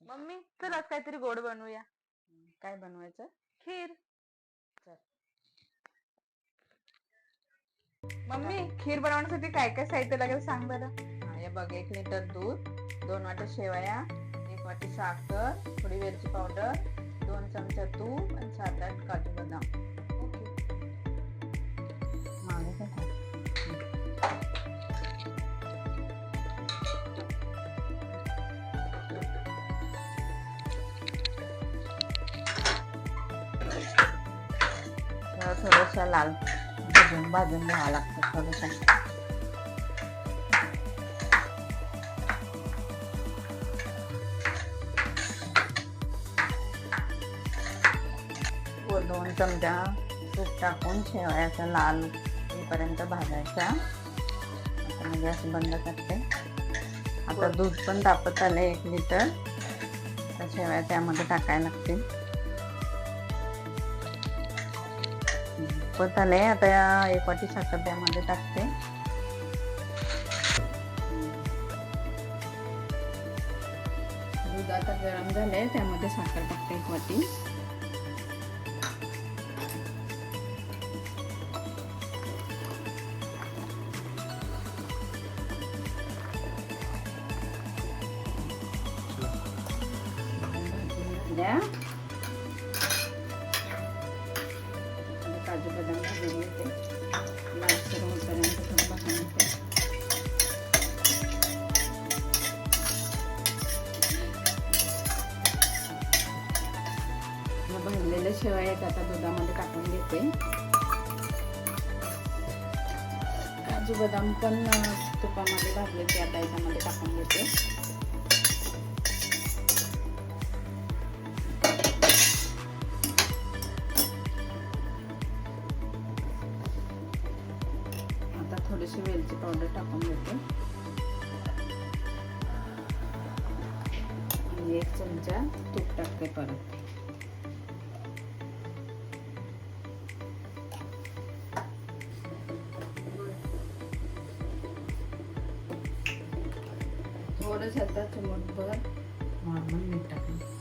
Mummy चल आज काहीतरी गोड बनवूया. काय बनवायचं? खीर. चल. मम्मी खीर बनवण्यासाठी काय काय साहित्य लागेल सांग बरं. हे बघ 1 लिटर दूध, 2 वाट्या शेवया, 1 वाटी साखर, थोडी वेलची पावडर, 2 चमचा तूप आणि 7-8 काजू बदाम. थोडंसं लाल भाजून घ्यावं लागतं थोडंसं. व 2 चमचा तूप टाकून शेवयाचा लाल होईपर्यंत भाजायचा. आता मी गॅस बंद करते. आता दूध पण तापत आले 1 लिटर. आता शेवया त्यामध्ये टाकायला लागतील. तापत आले. आता 1 वाटी साखर त्यामध्ये टाकते. दूध आता गरम झाले, त्यामध्ये साखर टाकते 1 वाटी. काजू बदाम भाजून घेते. लालसर होईपर्यंत थोडं भाजून घेते. भाजलेल्या शेवया आता दुधामध्ये टाकून घेते. काजू बदाम पण तुपामध्ये भाजले ते आता याच्यामध्ये टाकून घेते. आता थोडीशी वेलची पावडर टाकून घेते. 1 चमचा तूप टाकते परत. थोडंसं आता चिमूटभर नॉर्मल मीठ टाकते.